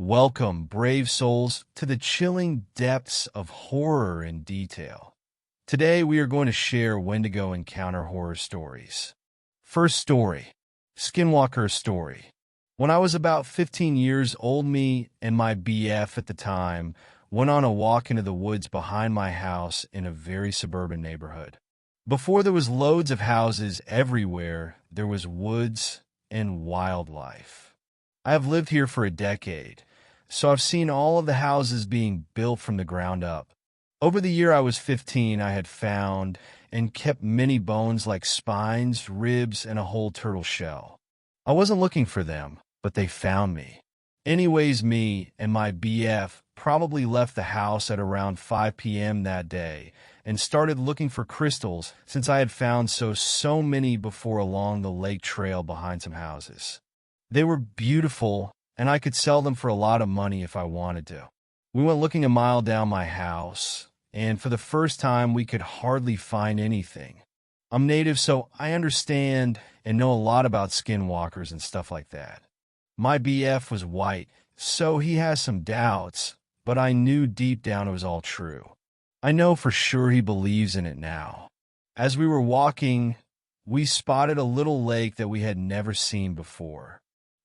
Welcome, brave souls, to the chilling depths of horror and detail. Today we are going to share Wendigo encounter horror stories. First story, Skinwalker story. When I was about 15 years old, me and my BF at the time went on a walk into the woods behind my house in a very suburban neighborhood. Before there was loads of houses everywhere, there was woods and wildlife. I have lived here for a decade, so I've seen all of the houses being built from the ground up. Over the year I was 15, I had found and kept many bones like spines, ribs, and a whole turtle shell. I wasn't looking for them, but they found me. Anyways, me and my BF probably left the house at around 5 p.m. that day and started looking for crystals since I had found so many before along the lake trail behind some houses. They were beautiful, and I could sell them for a lot of money if I wanted to. We went looking a mile down my house, and for the first time we could hardly find anything. I'm native, so I understand and know a lot about skinwalkers and stuff like that. My BF was white, so he has some doubts, but I knew deep down it was all true. I know for sure he believes in it now. As we were walking, we spotted a little lake that we had never seen before.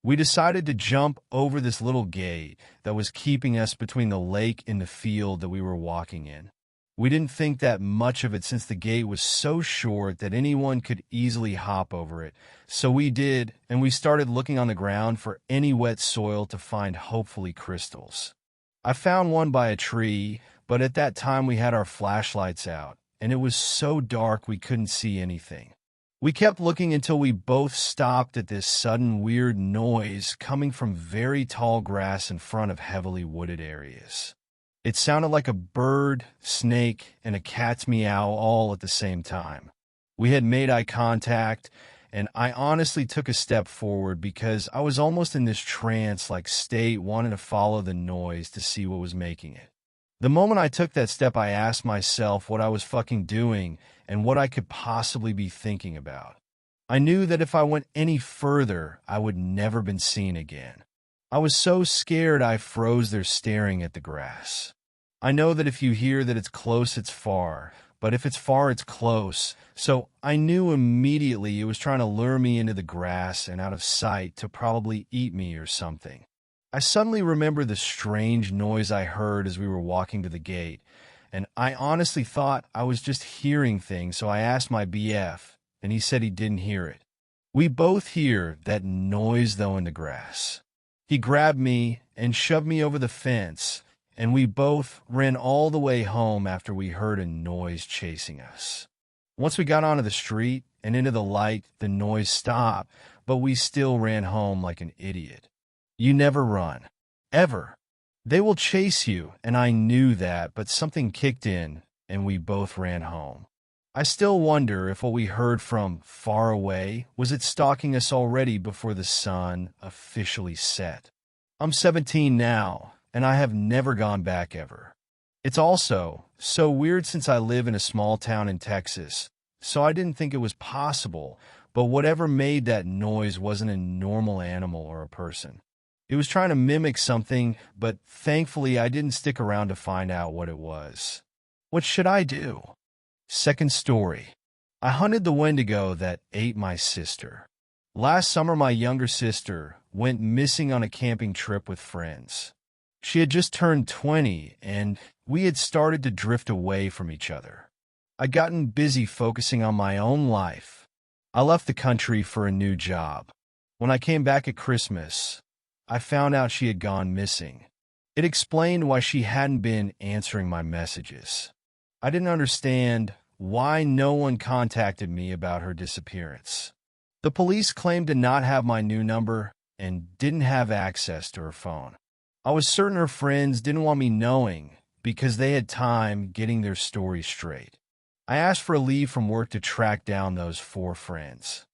We decided to jump over this little gate that was keeping us between the lake and the field that we were walking in. We didn't think that much of it since the gate was so short that anyone could easily hop over it. So we did, and we started looking on the ground for any wet soil to find hopefully crystals. I found one by a tree, but at that time we had our flashlights out, and it was so dark we couldn't see anything. We kept looking until we both stopped at this sudden weird noise coming from very tall grass in front of heavily wooded areas. It sounded like a bird, snake, and a cat's meow all at the same time. We had made eye contact, and I honestly took a step forward because I was almost in this trance-like state wanting to follow the noise to see what was making it. The moment I took that step, I asked myself what I was fucking doing and what I could possibly be thinking about. I knew that if I went any further, I would never been seen again. I was so scared I froze there staring at the grass. I know that if you hear that it's close, it's far, but if it's far, it's close. So I knew immediately it was trying to lure me into the grass and out of sight to probably eat me or something. I suddenly remember the strange noise I heard as we were walking to the gate, and I honestly thought I was just hearing things, so I asked my BF, and he said he didn't hear it. We both hear that noise, though, in the grass. He grabbed me and shoved me over the fence, and we both ran all the way home after we heard a noise chasing us. Once we got onto the street and into the light, the noise stopped, but we still ran home like an idiot. You never run. Ever. They will chase you, and I knew that, but something kicked in, and we both ran home. I still wonder if what we heard from far away was it stalking us already before the sun officially set. I'm 17 now, and I have never gone back ever. It's also so weird since I live in a small town in Texas, so I didn't think it was possible, but whatever made that noise wasn't a normal animal or a person. It was trying to mimic something, but thankfully I didn't stick around to find out what it was. What should I do? Second story. I hunted the Wendigo that ate my sister. Last summer, my younger sister went missing on a camping trip with friends. She had just turned 20, and we had started to drift away from each other. I'd gotten busy focusing on my own life. I left the country for a new job. When I came back at Christmas, I found out she had gone missing. It explained why she hadn't been answering my messages. I didn't understand why no one contacted me about her disappearance. The police claimed to not have my new number and didn't have access to her phone. I was certain her friends didn't want me knowing because they had time getting their story straight. I asked for a leave from work to track down those 4 friends.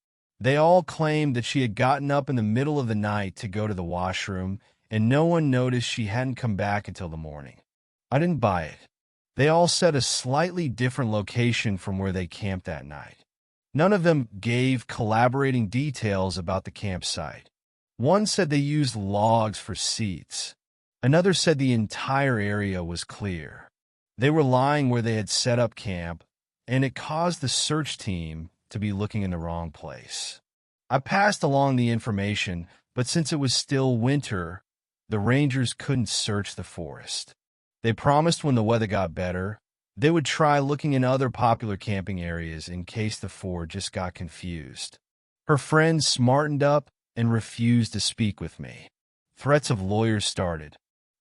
They all claimed that she had gotten up in the middle of the night to go to the washroom, and no one noticed she hadn't come back until the morning. I didn't buy it. They all said a slightly different location from where they camped that night. None of them gave collaborating details about the campsite. One said they used logs for seats. Another said the entire area was clear. They were lying where they had set up camp, and it caused the search team to be looking in the wrong place. I passed along the information, but since it was still winter, the rangers couldn't search the forest. They promised when the weather got better, they would try looking in other popular camping areas in case the four just got confused. Her friends smartened up and refused to speak with me. Threats of lawyers started.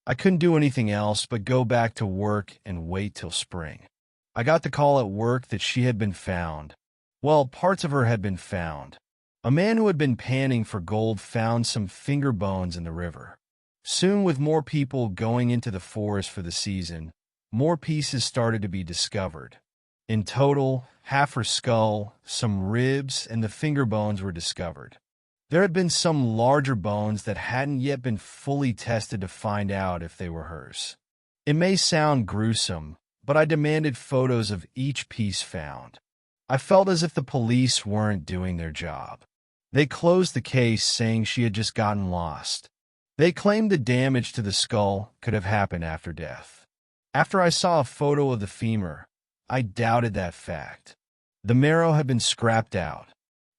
I couldn't do anything else but go back to work and wait till spring. I got the call at work that she had been found. Well, parts of her had been found. A man who had been panning for gold found some finger bones in the river. Soon, with more people going into the forest for the season, more pieces started to be discovered. In total, half her skull, some ribs, and the finger bones were discovered. There had been some larger bones that hadn't yet been fully tested to find out if they were hers. It may sound gruesome, but I demanded photos of each piece found. I felt as if the police weren't doing their job. They closed the case saying she had just gotten lost. They claimed the damage to the skull could have happened after death. After I saw a photo of the femur, I doubted that fact. The marrow had been scrapped out.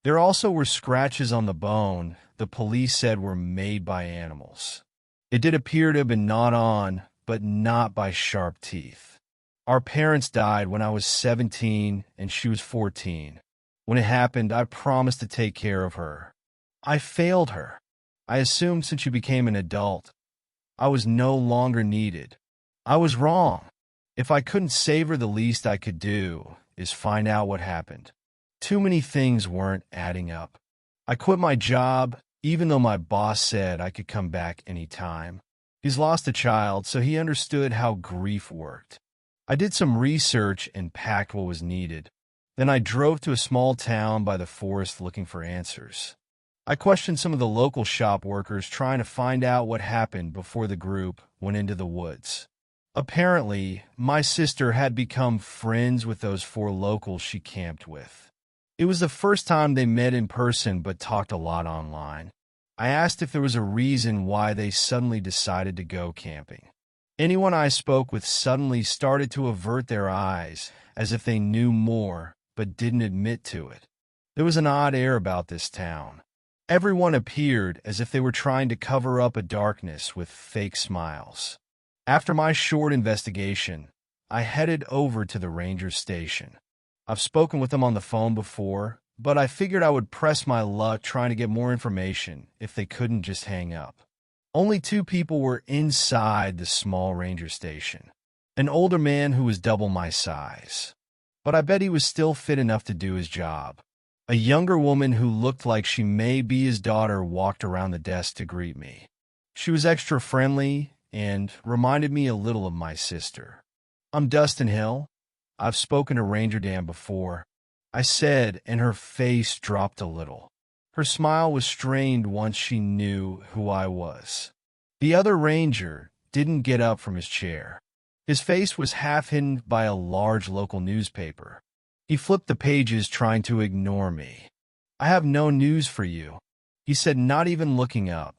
There also were scratches on the bone the police said were made by animals. It did appear to have been gnawed on, but not by sharp teeth. Our parents died when I was 17 and she was 14. When it happened, I promised to take care of her. I failed her. I assumed since she became an adult, I was no longer needed. I was wrong. If I couldn't save her, the least I could do is find out what happened. Too many things weren't adding up. I quit my job, even though my boss said I could come back anytime. He's lost a child, so he understood how grief worked. I did some research and packed what was needed. Then I drove to a small town by the forest looking for answers. I questioned some of the local shop workers trying to find out what happened before the group went into the woods. Apparently, my sister had become friends with those four locals she camped with. It was the first time they met in person but talked a lot online. I asked if there was a reason why they suddenly decided to go camping. Anyone I spoke with suddenly started to avert their eyes as if they knew more but didn't admit to it. There was an odd air about this town. Everyone appeared as if they were trying to cover up a darkness with fake smiles. After my short investigation, I headed over to the ranger station. I've spoken with them on the phone before, but I figured I would press my luck trying to get more information if they couldn't just hang up. Only 2 people were inside the small ranger station. An older man who was double my size. But I bet he was still fit enough to do his job. A younger woman who looked like she may be his daughter walked around the desk to greet me. She was extra friendly and reminded me a little of my sister. "I'm Dustin Hill. I've spoken to Ranger Dan before," I said, and her face dropped a little. Her smile was strained once she knew who I was. The other ranger didn't get up from his chair. His face was half hidden by a large local newspaper. He flipped the pages trying to ignore me. "I have no news for you," he said, not even looking up.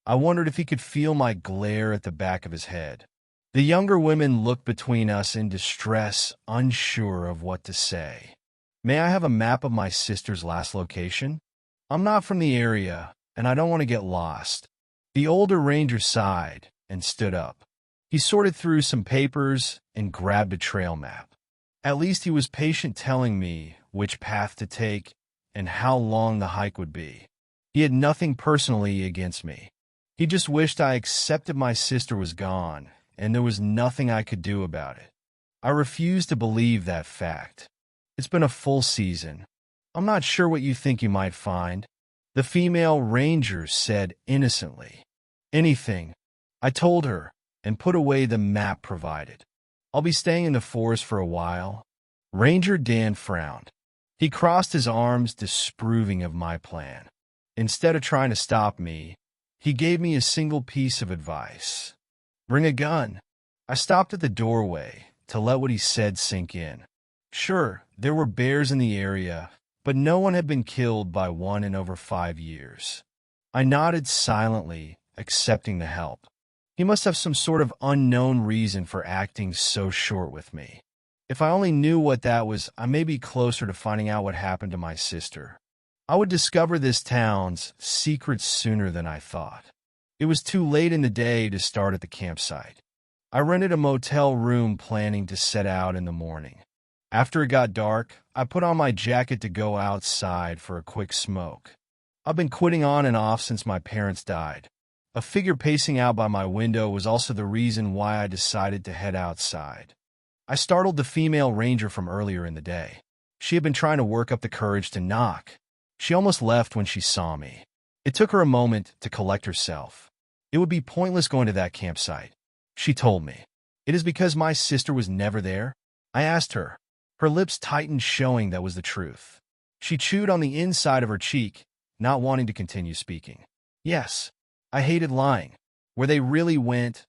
I wondered if he could feel my glare at the back of his head. The younger women looked between us in distress, unsure of what to say. "May I have a map of my sister's last location? I'm not from the area, and I don't want to get lost." The older ranger sighed and stood up. He sorted through some papers and grabbed a trail map. At least he was patient, telling me which path to take and how long the hike would be. He had nothing personally against me. He just wished I accepted my sister was gone, and there was nothing I could do about it. I refused to believe that fact. "It's been a full season. I'm not sure what you think you might find," the female ranger said innocently. "Anything," I told her, and put away the map provided. "I'll be staying in the forest for a while." Ranger Dan frowned. He crossed his arms, disapproving of my plan. Instead of trying to stop me, he gave me a single piece of advice. "Bring a gun." I stopped at the doorway to let what he said sink in. Sure, there were bears in the area, but no one had been killed by one in over 5 years. I nodded silently, accepting the help. He must have some sort of unknown reason for acting so short with me. If I only knew what that was, I may be closer to finding out what happened to my sister. I would discover this town's secrets sooner than I thought. It was too late in the day to start at the campsite. I rented a motel room planning to set out in the morning. After it got dark, I put on my jacket to go outside for a quick smoke. I've been quitting on and off since my parents died. A figure pacing out by my window was also the reason why I decided to head outside. I startled the female ranger from earlier in the day. She had been trying to work up the courage to knock. She almost left when she saw me. It took her a moment to collect herself. It would be pointless going to that campsite. She told me. It is because my sister was never there? I asked her. Her lips tightened, showing that was the truth. She chewed on the inside of her cheek, not wanting to continue speaking. Yes, I hated lying. Where they really went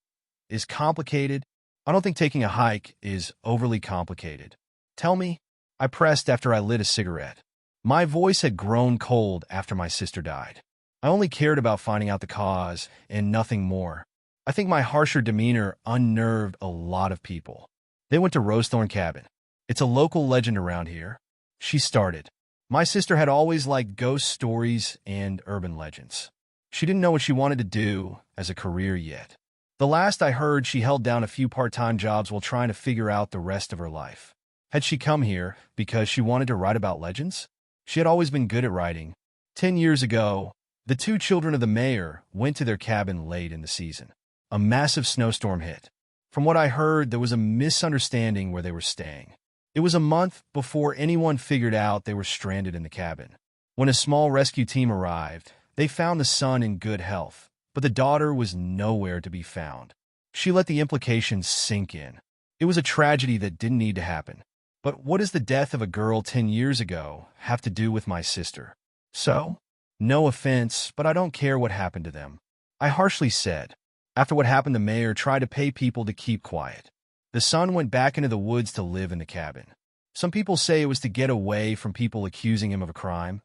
is complicated. I don't think taking a hike is overly complicated. Tell me, I pressed after I lit a cigarette. My voice had grown cold after my sister died. I only cared about finding out the cause and nothing more. I think my harsher demeanor unnerved a lot of people. They went to Rosethorn Cabin. It's a local legend around here. She started. My sister had always liked ghost stories and urban legends. She didn't know what she wanted to do as a career yet. The last I heard, she held down a few part-time jobs while trying to figure out the rest of her life. Had she come here because she wanted to write about legends? She had always been good at writing. 10 years ago, the two children of the mayor went to their cabin late in the season. A massive snowstorm hit. From what I heard, there was a misunderstanding where they were staying. It was a month before anyone figured out they were stranded in the cabin. When a small rescue team arrived, they found the son in good health, but the daughter was nowhere to be found. She let the implications sink in. It was a tragedy that didn't need to happen. But what does the death of a girl 10 years ago have to do with my sister? So, no offense, but I don't care what happened to them. I harshly said. After what happened, the mayor tried to pay people to keep quiet. The son went back into the woods to live in the cabin. Some people say it was to get away from people accusing him of a crime,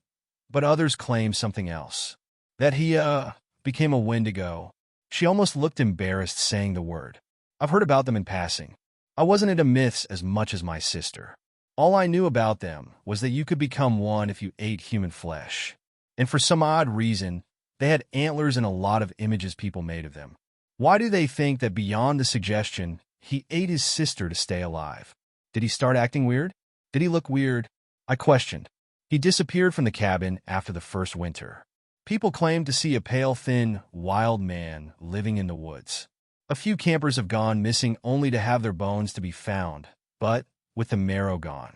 but others claim something else. That he, became a Wendigo. She almost looked embarrassed saying the word. I've heard about them in passing. I wasn't into myths as much as my sister. All I knew about them was that you could become one if you ate human flesh. And for some odd reason, they had antlers and a lot of images people made of them. Why do they think that beyond the suggestion, he ate his sister to stay alive? Did he start acting weird? Did he look weird? I questioned. He disappeared from the cabin after the first winter. People claim to see a pale, thin, wild man living in the woods. A few campers have gone missing only to have their bones to be found, but with the marrow gone.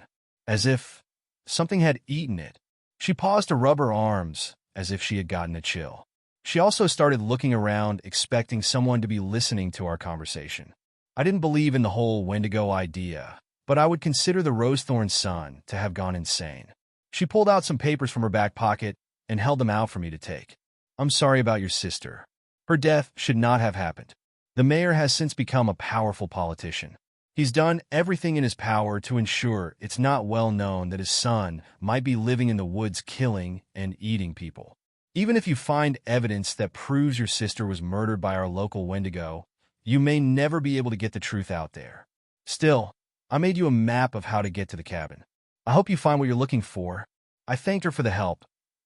As if something had eaten it. She paused to rub her arms, as if she had gotten a chill. She also started looking around, expecting someone to be listening to our conversation. I didn't believe in the whole Wendigo idea, but I would consider the Rosethorn son to have gone insane. She pulled out some papers from her back pocket and held them out for me to take. I'm sorry about your sister. Her death should not have happened. The mayor has since become a powerful politician. He's done everything in his power to ensure it's not well known that his son might be living in the woods killing and eating people. Even if you find evidence that proves your sister was murdered by our local Wendigo, you may never be able to get the truth out there. Still, I made you a map of how to get to the cabin. I hope you find what you're looking for. I thanked her for the help.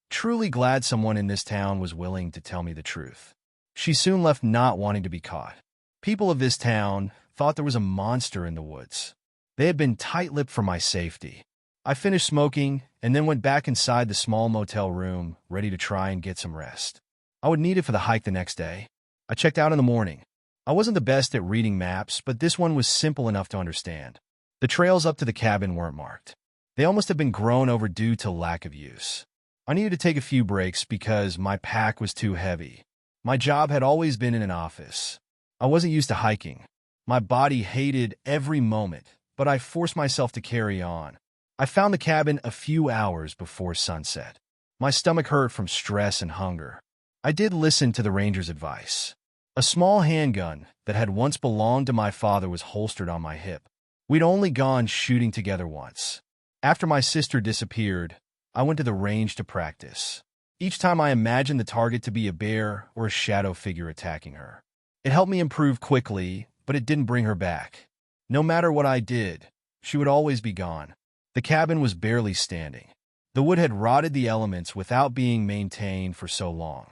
Truly glad someone in this town was willing to tell me the truth. She soon left, not wanting to be caught. People of this town thought there was a monster in the woods. They had been tight-lipped for my safety. I finished smoking and then went back inside the small motel room, ready to try and get some rest. I would need it for the hike the next day. I checked out in the morning. I wasn't the best at reading maps, but this one was simple enough to understand. The trails up to the cabin weren't marked. They almost had been grown over due to lack of use. I needed to take a few breaks because my pack was too heavy. My job had always been in an office. I wasn't used to hiking. My body hated every moment, but I forced myself to carry on. I found the cabin a few hours before sunset. My stomach hurt from stress and hunger. I did listen to the ranger's advice. A small handgun that had once belonged to my father was holstered on my hip. We'd only gone shooting together once. After my sister disappeared, I went to the range to practice. Each time I imagined the target to be a bear or a shadow figure attacking her. It helped me improve quickly, but it didn't bring her back. No matter what I did, she would always be gone. The cabin was barely standing. The wood had rotted the elements without being maintained for so long.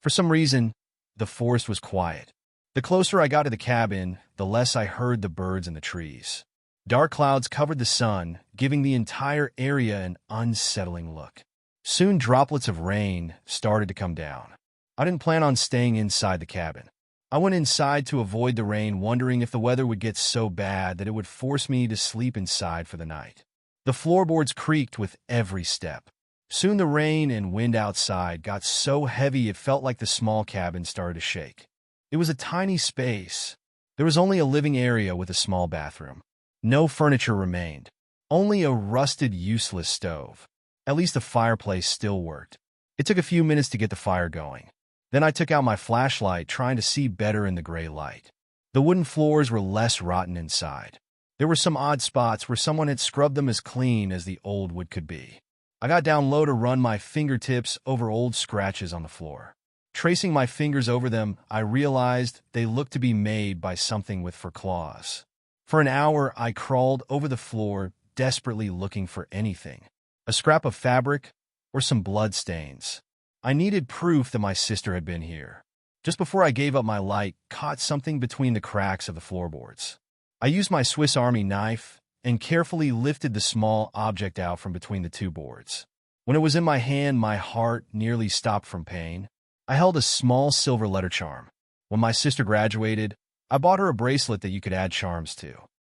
For some reason, the forest was quiet. The closer I got to the cabin, the less I heard the birds in the trees. Dark clouds covered the sun, giving the entire area an unsettling look. Soon droplets of rain started to come down. I didn't plan on staying inside the cabin. I went inside to avoid the rain, wondering if the weather would get so bad that it would force me to sleep inside for the night. The floorboards creaked with every step. Soon the rain and wind outside got so heavy it felt like the small cabin started to shake. It was a tiny space. There was only a living area with a small bathroom. No furniture remained. Only a rusted, useless stove. At least the fireplace still worked. It took a few minutes to get the fire going. Then I took out my flashlight, trying to see better in the gray light. The wooden floors were less rotten inside. There were some odd spots where someone had scrubbed them as clean as the old wood could be. I got down low to run my fingertips over old scratches on the floor. Tracing my fingers over them, I realized they looked to be made by something with fur claws. For an hour, I crawled over the floor, desperately looking for anything. A scrap of fabric or some blood stains. I needed proof that my sister had been here. Just before I gave up, my light caught something between the cracks of the floorboards. I used my Swiss Army knife and carefully lifted the small object out from between the two boards. When it was in my hand, my heart nearly stopped from pain. I held a small silver letter charm. When my sister graduated, I bought her a bracelet that you could add charms to.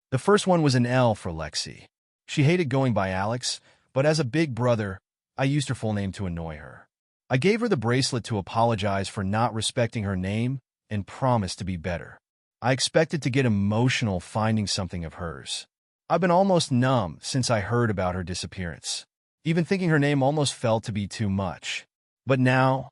The first one was an L for Lexi. She hated going by Alex, but as a big brother, I used her full name to annoy her. I gave her the bracelet to apologize for not respecting her name and promised to be better. I expected to get emotional finding something of hers. I've been almost numb since I heard about her disappearance. Even thinking her name almost felt to be too much. But now,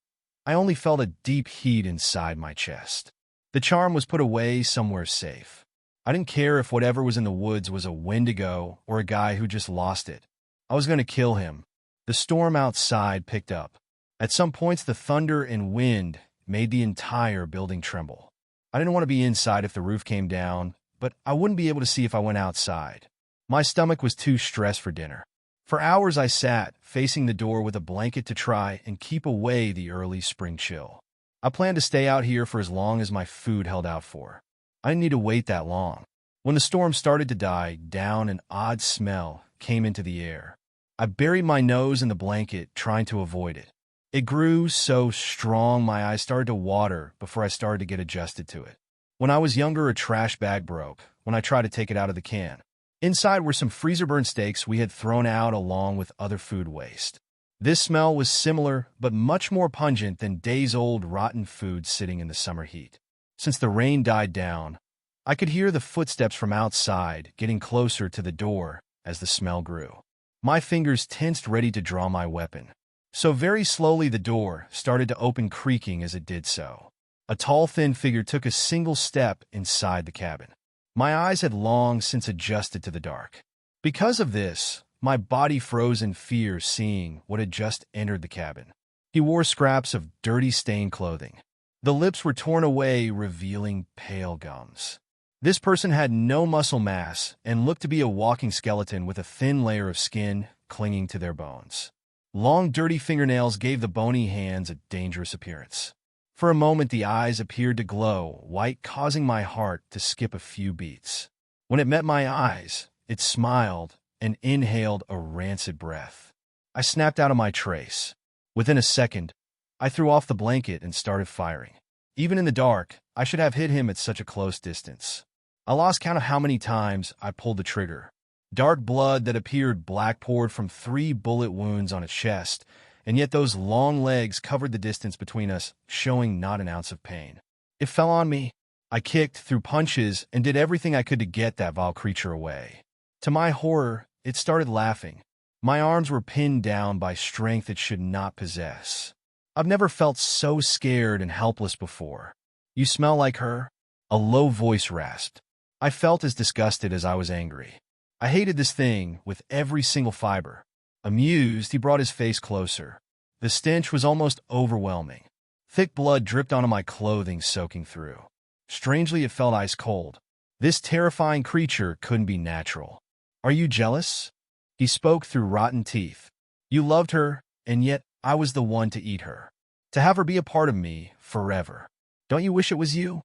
I only felt a deep heat inside my chest. The charm was put away somewhere safe. I didn't care if whatever was in the woods was a Wendigo or a guy who just lost it. I was going to kill him. The storm outside picked up. At some points, the thunder and wind made the entire building tremble. I didn't want to be inside if the roof came down, but I wouldn't be able to see if I went outside. My stomach was too stressed for dinner. For hours I sat, facing the door with a blanket to try and keep away the early spring chill. I planned to stay out here for as long as my food held out for. I didn't need to wait that long. When the storm started to die down, an odd smell came into the air. I buried my nose in the blanket, trying to avoid it. It grew so strong my eyes started to water before I started to get adjusted to it. When I was younger, a trash bag broke when I tried to take it out of the can. Inside were some freezer-burned steaks we had thrown out along with other food waste. This smell was similar but much more pungent than days-old rotten food sitting in the summer heat. Since the rain died down, I could hear the footsteps from outside getting closer to the door as the smell grew. My fingers tensed, ready to draw my weapon. So very slowly the door started to open, creaking as it did so. A tall, thin figure took a single step inside the cabin. My eyes had long since adjusted to the dark. Because of this, my body froze in fear seeing what had just entered the cabin. He wore scraps of dirty, stained clothing. The lips were torn away, revealing pale gums. This person had no muscle mass and looked to be a walking skeleton with a thin layer of skin clinging to their bones. Long, dirty fingernails gave the bony hands a dangerous appearance. For a moment, the eyes appeared to glow white, causing my heart to skip a few beats. When it met my eyes, it smiled and inhaled a rancid breath. I snapped out of my trace. Within a second, I threw off the blanket and started firing. Even in the dark, I should have hit him at such a close distance. I lost count of how many times I pulled the trigger. Dark blood that appeared black poured from 3 bullet wounds on its chest, and yet those long legs covered the distance between us, showing not an ounce of pain. It fell on me. I kicked, threw punches, and did everything I could to get that vile creature away. To my horror, it started laughing. My arms were pinned down by strength it should not possess. I've never felt so scared and helpless before. "You smell like her?" A low voice rasped. I felt as disgusted as I was angry. I hated this thing with every single fiber. Amused, he brought his face closer. The stench was almost overwhelming. Thick blood dripped onto my clothing, soaking through. Strangely, it felt ice cold. This terrifying creature couldn't be natural. Are you jealous? He spoke through rotten teeth. You loved her, and yet I was the one to eat her. To have her be a part of me forever. Don't you wish it was you?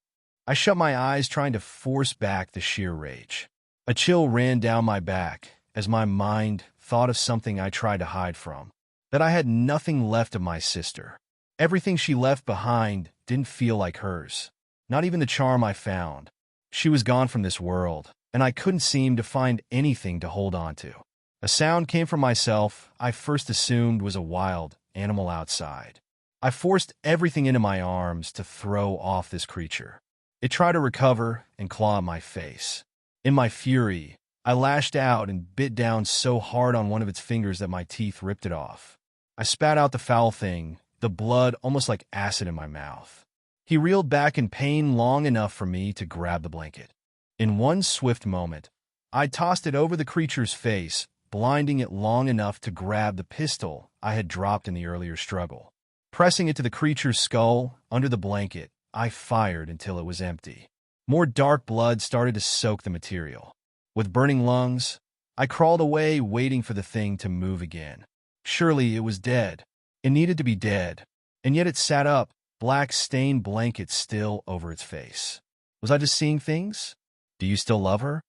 I shut my eyes, trying to force back the sheer rage. A chill ran down my back as my mind thought of something I tried to hide from. That I had nothing left of my sister. Everything she left behind didn't feel like hers. Not even the charm I found. She was gone from this world, and I couldn't seem to find anything to hold on to. A sound came from myself I first assumed was a wild animal outside. I forced everything into my arms to throw off this creature. It tried to recover and claw at my face. In my fury, I lashed out and bit down so hard on one of its fingers that my teeth ripped it off. I spat out the foul thing, the blood almost like acid in my mouth. He reeled back in pain long enough for me to grab the blanket. In one swift moment, I tossed it over the creature's face, blinding it long enough to grab the pistol I had dropped in the earlier struggle. Pressing it to the creature's skull under the blanket, I fired until it was empty. More dark blood started to soak the material. With burning lungs, I crawled away, waiting for the thing to move again. Surely it was dead. It needed to be dead. And yet it sat up, black stained blanket still over its face. Was I just seeing things? Do you still love her?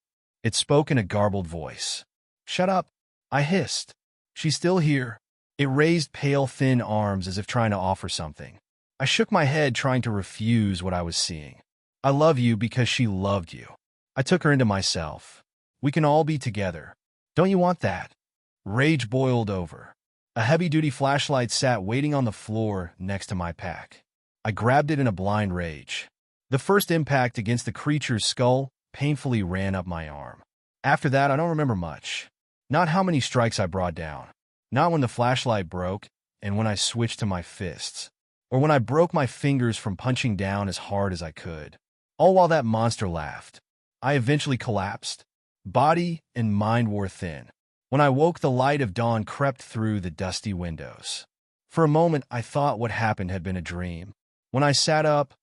It spoke in a garbled voice. Shut up, I hissed. She's still here. It raised pale, thin arms as if trying to offer something. I shook my head, trying to refuse what I was seeing. I love you because she loved you. I took her into myself. We can all be together. Don't you want that? Rage boiled over. A heavy-duty flashlight sat waiting on the floor next to my pack. I grabbed it in a blind rage. The first impact against the creature's skull painfully ran up my arm. After that, I don't remember much. Not how many strikes I brought down. Not when the flashlight broke, and when I switched to my fists. Or when I broke my fingers from punching down as hard as I could. All while that monster laughed. I eventually collapsed. Body and mind wore thin. When I woke, the light of dawn crept through the dusty windows. For a moment, I thought what happened had been a dream. When I sat up,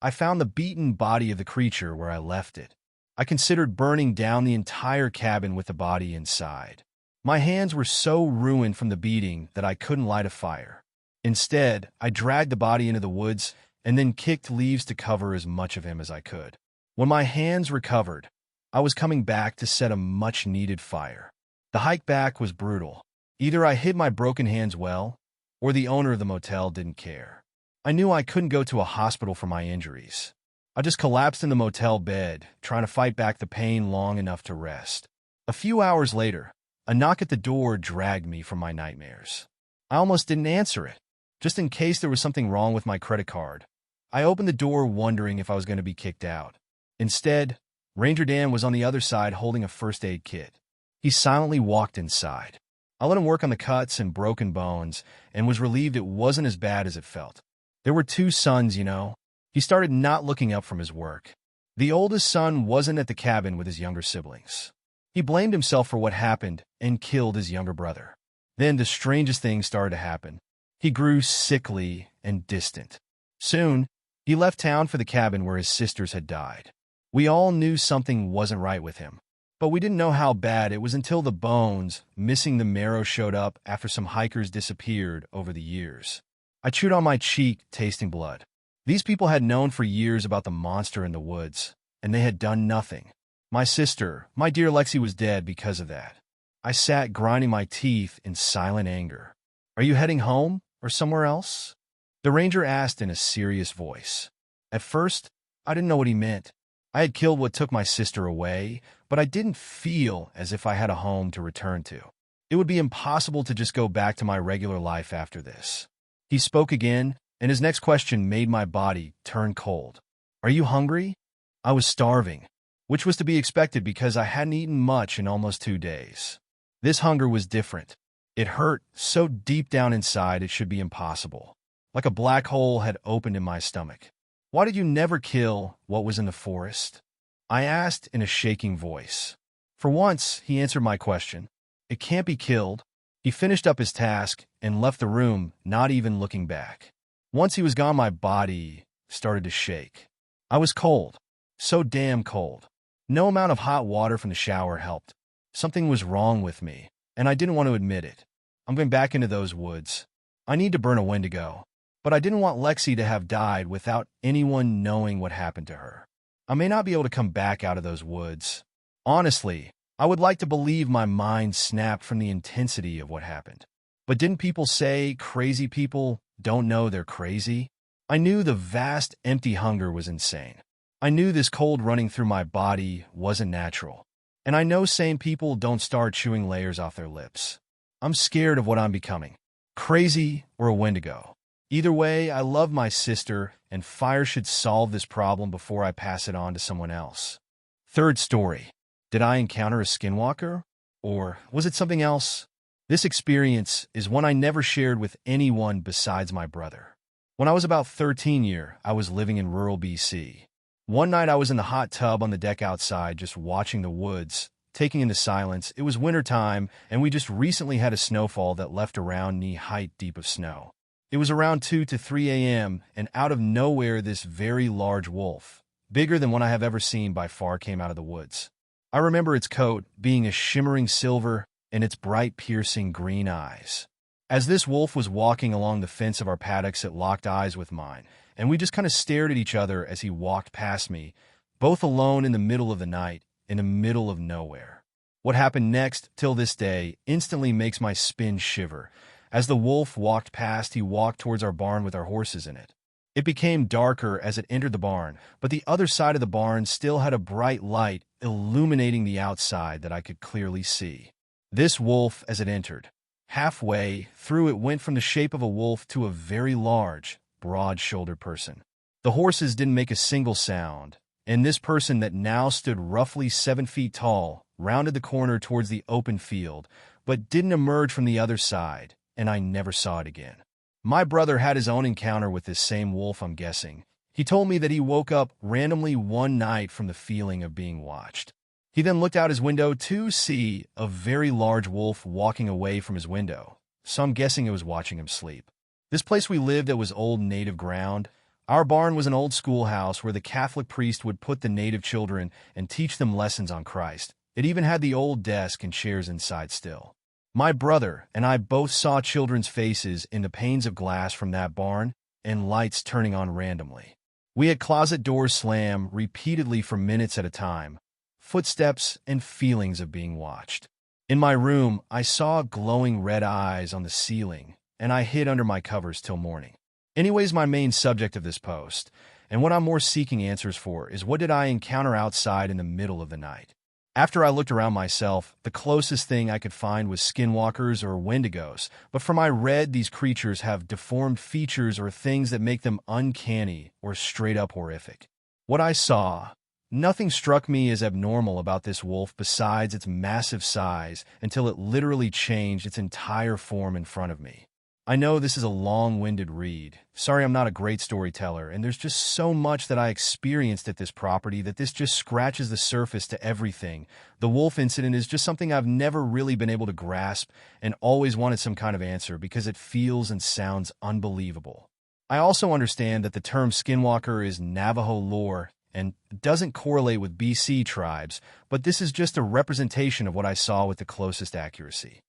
I found the beaten body of the creature where I left it. I considered burning down the entire cabin with the body inside. My hands were so ruined from the beating that I couldn't light a fire. Instead, I dragged the body into the woods and then kicked leaves to cover as much of him as I could. When my hands recovered, I was coming back to set a much-needed fire. The hike back was brutal. Either I hid my broken hands well, or the owner of the motel didn't care. I knew I couldn't go to a hospital for my injuries. I just collapsed in the motel bed, trying to fight back the pain long enough to rest. A few hours later, a knock at the door dragged me from my nightmares. I almost didn't answer it, just in case there was something wrong with my credit card. I opened the door wondering if I was going to be kicked out. Instead, Ranger Dan was on the other side holding a first aid kit. He silently walked inside. I let him work on the cuts and broken bones and was relieved it wasn't as bad as it felt. There were 2 sons, you know. He started not looking up from his work. The oldest son wasn't at the cabin with his younger siblings. He blamed himself for what happened and killed his younger brother. Then the strangest thing started to happen. He grew sickly and distant. Soon, he left town for the cabin where his sisters had died. We all knew something wasn't right with him, but we didn't know how bad. It was until the bones, missing the marrow, showed up after some hikers disappeared over the years. I chewed on my cheek, tasting blood. These people had known for years about the monster in the woods, and they had done nothing. My sister, my dear Lexi, was dead because of that. I sat grinding my teeth in silent anger. Are you heading home or somewhere else? The ranger asked in a serious voice. At first, I didn't know what he meant. I had killed what took my sister away, but I didn't feel as if I had a home to return to. It would be impossible to just go back to my regular life after this. He spoke again, and his next question made my body turn cold. Are you hungry? I was starving, which was to be expected because I hadn't eaten much in almost 2 days. This hunger was different. It hurt so deep down inside it should be impossible. Like a black hole had opened in my stomach. Why did you never kill what was in the forest? I asked in a shaking voice. For once, he answered my question. It can't be killed. He finished up his task and left the room, not even looking back. Once he was gone, my body started to shake. I was cold. So damn cold. No amount of hot water from the shower helped. Something was wrong with me, and I didn't want to admit it. I'm going back into those woods. I need to burn a Wendigo. But I didn't want Lexi to have died without anyone knowing what happened to her. I may not be able to come back out of those woods. Honestly, I would like to believe my mind snapped from the intensity of what happened. But didn't people say crazy people don't know they're crazy? I knew the vast, empty hunger was insane. I knew this cold running through my body wasn't natural. And I know sane people don't start chewing layers off their lips. I'm scared of what I'm becoming. Crazy or a Wendigo. Either way, I love my sister, and fire should solve this problem before I pass it on to someone else. Third story. Did I encounter a Skinwalker? Or was it something else? This experience is one I never shared with anyone besides my brother. When I was about 13, I was living in rural BC. One night I was in the hot tub on the deck outside just watching the woods, taking in the silence. It was wintertime, and we just recently had a snowfall that left around knee-height deep of snow. It was around 2 to 3 a.m., and out of nowhere this very large wolf, bigger than one I have ever seen by far, came out of the woods. I remember its coat being a shimmering silver and its bright piercing green eyes. As this wolf was walking along the fence of our paddocks, it locked eyes with mine, and we just kind of stared at each other as he walked past me, both alone in the middle of the night, in the middle of nowhere. What happened next, till this day, instantly makes my spine shiver. As the wolf walked past, he walked towards our barn with our horses in it. It became darker as it entered the barn, but the other side of the barn still had a bright light illuminating the outside that I could clearly see. This wolf, as it entered, halfway through it went from the shape of a wolf to a very large, broad-shouldered person. The horses didn't make a single sound, and this person that now stood roughly 7 feet tall rounded the corner towards the open field, but didn't emerge from the other side, and I never saw it again. My brother had his own encounter with this same wolf, I'm guessing. He told me that he woke up randomly one night from the feeling of being watched. He then looked out his window to see a very large wolf walking away from his window, so I'm guessing it was watching him sleep. This place we lived at was old native ground. Our barn was an old schoolhouse where the Catholic priest would put the native children and teach them lessons on Christ. It even had the old desk and chairs inside still. My brother and I both saw children's faces in the panes of glass from that barn and lights turning on randomly. We had closet doors slam repeatedly for minutes at a time, footsteps and feelings of being watched. In my room, I saw glowing red eyes on the ceiling, and I hid under my covers till morning. Anyways, my main subject of this post, and what I'm more seeking answers for, is what did I encounter outside in the middle of the night? After I looked around myself, the closest thing I could find was skinwalkers or wendigos, but from I read these creatures have deformed features or things that make them uncanny or straight up horrific. What I saw, nothing struck me as abnormal about this wolf besides its massive size until it literally changed its entire form in front of me. I know this is a long-winded read. Sorry, I'm not a great storyteller, and there's just so much that I experienced at this property that this just scratches the surface to everything. The wolf incident is just something I've never really been able to grasp and always wanted some kind of answer because it feels and sounds unbelievable. I also understand that the term Skinwalker is Navajo lore and doesn't correlate with BC tribes, but this is just a representation of what I saw with the closest accuracy.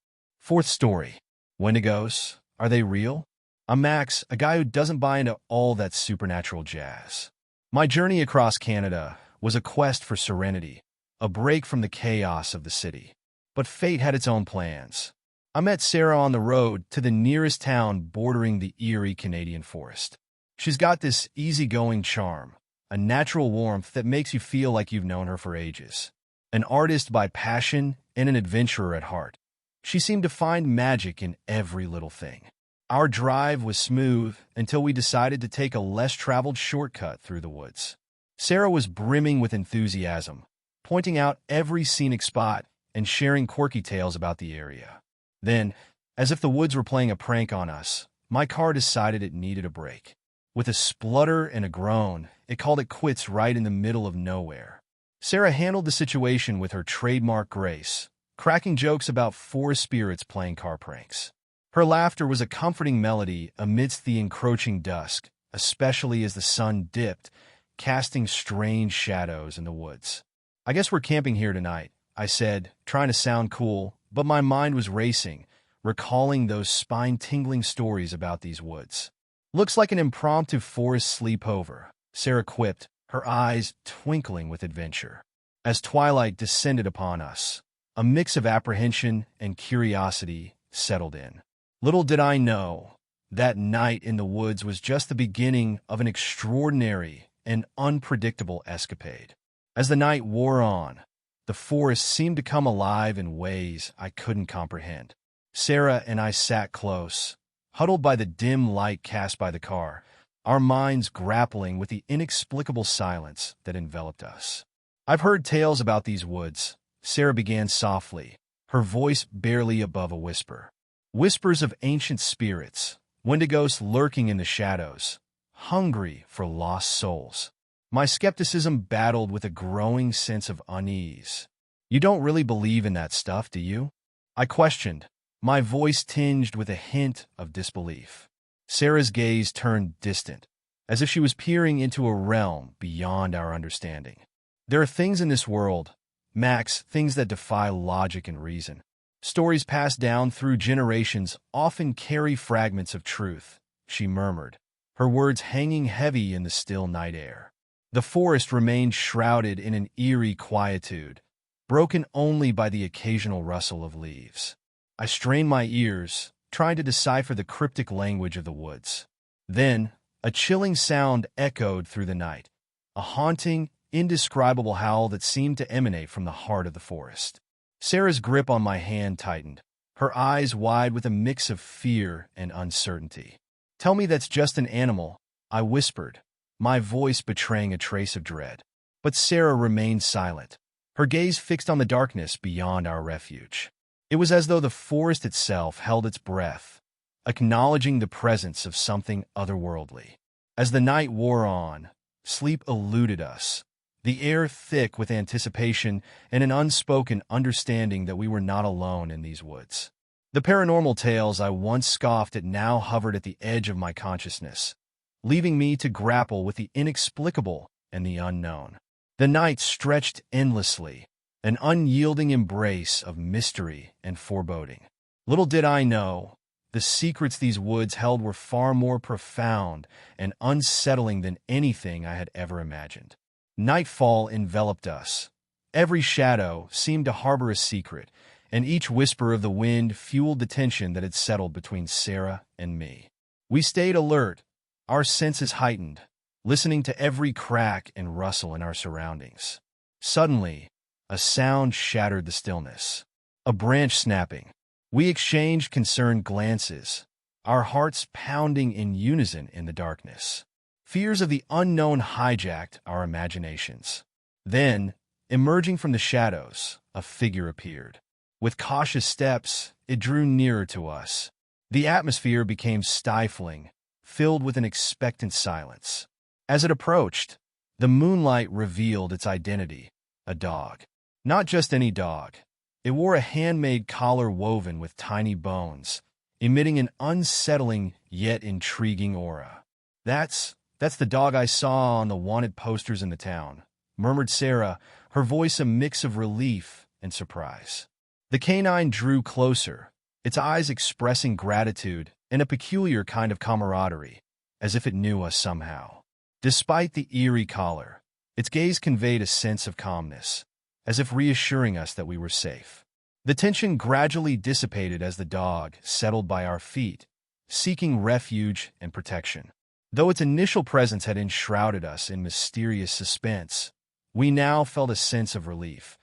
Fourth story. Wendigos. Are they real? I'm Max, a guy who doesn't buy into all that supernatural jazz. My journey across Canada was a quest for serenity, a break from the chaos of the city. But fate had its own plans. I met Sarah on the road to the nearest town bordering the eerie Canadian forest. She's got this easygoing charm, a natural warmth that makes you feel like you've known her for ages. An artist by passion and an adventurer at heart. She seemed to find magic in every little thing. Our drive was smooth until we decided to take a less-traveled shortcut through the woods. Sarah was brimming with enthusiasm, pointing out every scenic spot and sharing quirky tales about the area. Then, as if the woods were playing a prank on us, my car decided it needed a break. With a splutter and a groan, it called it quits right in the middle of nowhere. Sarah handled the situation with her trademark grace, cracking jokes about forest spirits playing car pranks. Her laughter was a comforting melody amidst the encroaching dusk, especially as the sun dipped casting strange shadows in the woods. "I guess we're camping here tonight," I said, trying to sound cool, but my mind was racing, recalling those spine-tingling stories about these woods. "Looks like an impromptu forest sleepover," Sarah quipped, her eyes twinkling with adventure. As twilight descended upon us, a mix of apprehension and curiosity settled in. Little did I know, that night in the woods was just the beginning of an extraordinary and unpredictable escapade. As the night wore on, the forest seemed to come alive in ways I couldn't comprehend. Sarah and I sat close, huddled by the dim light cast by the car, our minds grappling with the inexplicable silence that enveloped us. "I've heard tales about these woods," Sarah began softly, her voice barely above a whisper. "Whispers of ancient spirits, Wendigos lurking in the shadows, hungry for lost souls." My skepticism battled with a growing sense of unease. "You don't really believe in that stuff, do you?" I questioned, my voice tinged with a hint of disbelief. Sarah's gaze turned distant, as if she was peering into a realm beyond our understanding. "There are things in this world, Max, things that defy logic and reason. Stories passed down through generations often carry fragments of truth," she murmured, her words hanging heavy in the still night air. The forest remained shrouded in an eerie quietude, broken only by the occasional rustle of leaves. I strained my ears, trying to decipher the cryptic language of the woods. Then, a chilling sound echoed through the night, a haunting, indescribable howl that seemed to emanate from the heart of the forest. Sarah's grip on my hand tightened, her eyes wide with a mix of fear and uncertainty. "Tell me that's just an animal," I whispered, my voice betraying a trace of dread. But Sarah remained silent, her gaze fixed on the darkness beyond our refuge. It was as though the forest itself held its breath, acknowledging the presence of something otherworldly. As the night wore on, sleep eluded us, the air thick with anticipation and an unspoken understanding that we were not alone in these woods. The paranormal tales I once scoffed at now hovered at the edge of my consciousness, leaving me to grapple with the inexplicable and the unknown. The night stretched endlessly, an unyielding embrace of mystery and foreboding. Little did I know, the secrets these woods held were far more profound and unsettling than anything I had ever imagined. Nightfall enveloped us. Every shadow seemed to harbor a secret, and each whisper of the wind fueled the tension that had settled between Sarah and me. We stayed alert, our senses heightened, listening to every crack and rustle in our surroundings. Suddenly, a sound shattered the stillness. A branch snapping. We exchanged concerned glances, our hearts pounding in unison in the darkness. Fears of the unknown hijacked our imaginations. Then, emerging from the shadows, a figure appeared. With cautious steps, it drew nearer to us. The atmosphere became stifling, filled with an expectant silence. As it approached, the moonlight revealed its identity, a dog. Not just any dog. It wore a handmade collar woven with tiny bones, emitting an unsettling yet intriguing aura. That's the dog I saw on the wanted posters in the town," murmured Sarah, her voice a mix of relief and surprise. The canine drew closer, its eyes expressing gratitude and a peculiar kind of camaraderie, as if it knew us somehow. Despite the eerie collar, its gaze conveyed a sense of calmness, as if reassuring us that we were safe. The tension gradually dissipated as the dog settled by our feet, seeking refuge and protection. Though its initial presence had enshrouded us in mysterious suspense, we now felt a sense of relief,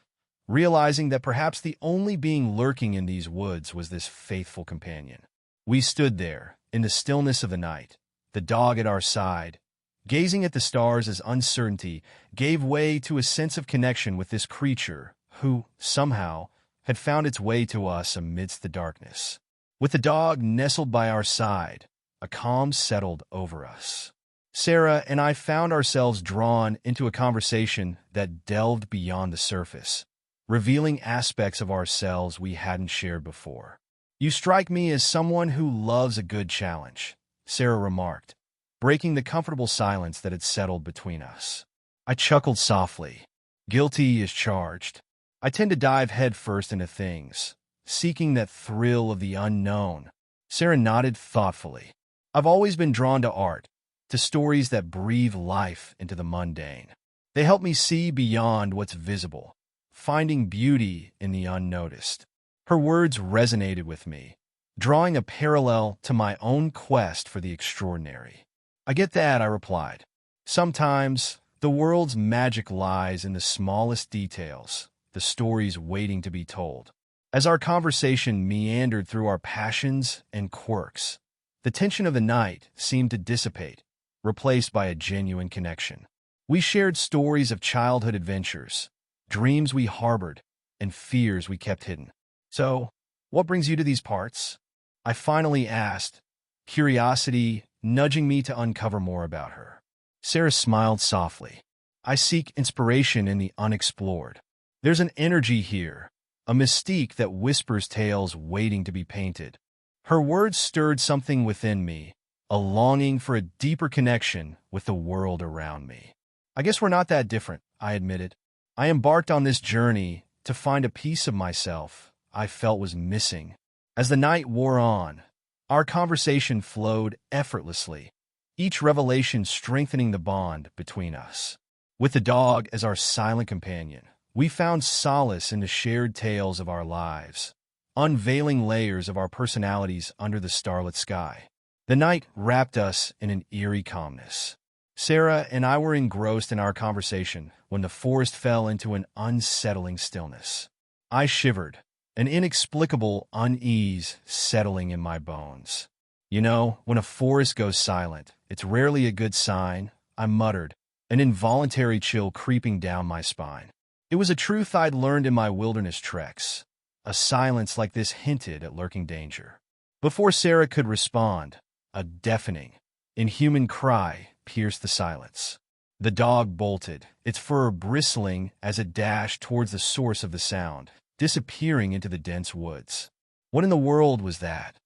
realizing that perhaps the only being lurking in these woods was this faithful companion. We stood there, in the stillness of the night, the dog at our side, gazing at the stars as uncertainty gave way to a sense of connection with this creature who, somehow, had found its way to us amidst the darkness. With the dog nestled by our side, a calm settled over us. Sarah and I found ourselves drawn into a conversation that delved beyond the surface, revealing aspects of ourselves we hadn't shared before. "You strike me as someone who loves a good challenge," Sarah remarked, breaking the comfortable silence that had settled between us. I chuckled softly. Guilty as charged. I tend to dive headfirst into things, seeking that thrill of the unknown. Sarah nodded thoughtfully. I've always been drawn to art, to stories that breathe life into the mundane. They help me see beyond what's visible, finding beauty in the unnoticed. Her words resonated with me, drawing a parallel to my own quest for the extraordinary. I get that, I replied. Sometimes, the world's magic lies in the smallest details, the stories waiting to be told. As our conversation meandered through our passions and quirks, the tension of the night seemed to dissipate, replaced by a genuine connection. We shared stories of childhood adventures, dreams we harbored, and fears we kept hidden. So, what brings you to these parts? I finally asked, curiosity nudging me to uncover more about her. Sarah smiled softly. I seek inspiration in the unexplored. There's an energy here, a mystique that whispers tales waiting to be painted. Her words stirred something within me, a longing for a deeper connection with the world around me. I guess we're not that different, I admitted. I embarked on this journey to find a piece of myself I felt was missing. As the night wore on, our conversation flowed effortlessly, each revelation strengthening the bond between us. With the dog as our silent companion, we found solace in the shared tales of our lives, unveiling layers of our personalities under the starlit sky. The night wrapped us in an eerie calmness. Sarah and I were engrossed in our conversation when the forest fell into an unsettling stillness. I shivered, an inexplicable unease settling in my bones. You know, when a forest goes silent, it's rarely a good sign, I muttered, an involuntary chill creeping down my spine. It was a truth I'd learned in my wilderness treks. A silence like this hinted at lurking danger. Before Sarah could respond, a deafening, inhuman cry pierced the silence. The dog bolted, its fur bristling as it dashed towards the source of the sound, disappearing into the dense woods. What in the world was that?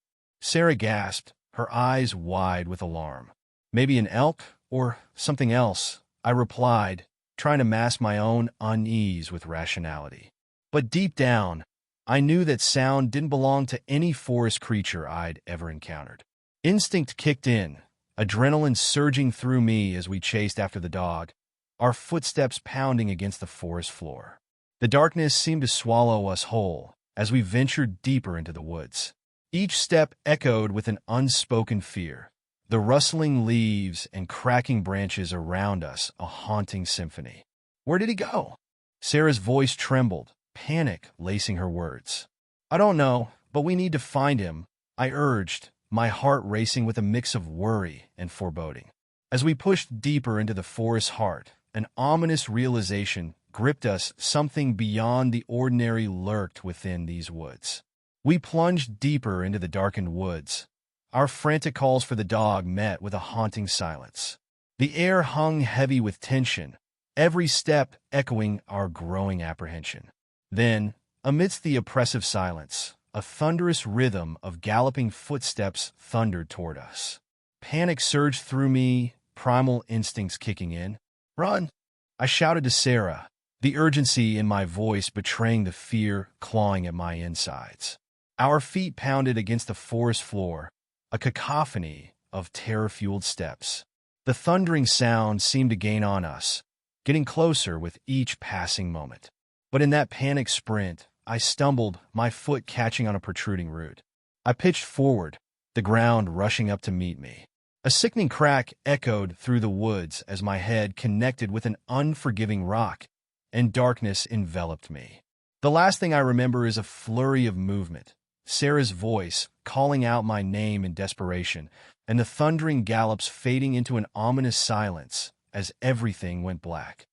Sarah gasped, her eyes wide with alarm. Maybe an elk or something else, I replied, trying to mask my own unease with rationality. But deep down, I knew that sound didn't belong to any forest creature I'd ever encountered. Instinct kicked in, adrenaline surging through me as we chased after the dog, our footsteps pounding against the forest floor. The darkness seemed to swallow us whole as we ventured deeper into the woods. Each step echoed with an unspoken fear, the rustling leaves and cracking branches around us a haunting symphony. Where did he go? Sarah's voice trembled, panic lacing her words. I don't know, but we need to find him, I urged, my heart racing with a mix of worry and foreboding. As we pushed deeper into the forest's heart, an ominous realization gripped us. Something beyond the ordinary lurked within these woods. We plunged deeper into the darkened woods. Our frantic calls for the dog met with a haunting silence. The air hung heavy with tension, every step echoing our growing apprehension. Then, amidst the oppressive silence, a thunderous rhythm of galloping footsteps thundered toward us. Panic surged through me, primal instincts kicking in. Run! I shouted to Sarah, the urgency in my voice betraying the fear clawing at my insides. Our feet pounded against the forest floor, a cacophony of terror-fueled steps. The thundering sound seemed to gain on us, getting closer with each passing moment. But in that panic sprint, I stumbled, my foot catching on a protruding root. I pitched forward, the ground rushing up to meet me. A sickening crack echoed through the woods as my head connected with an unforgiving rock, and darkness enveloped me. The last thing I remember is a flurry of movement, Sarah's voice calling out my name in desperation, and the thundering gallops fading into an ominous silence as everything went black.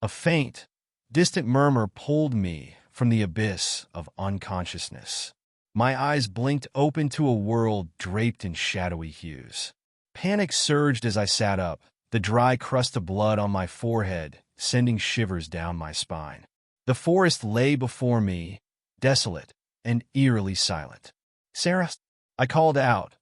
A faint, distant murmur pulled me from the abyss of unconsciousness. My eyes blinked open to a world draped in shadowy hues. Panic surged as I sat up, the dry crust of blood on my forehead sending shivers down my spine. The forest lay before me, desolate and eerily silent. Sarah, I called out,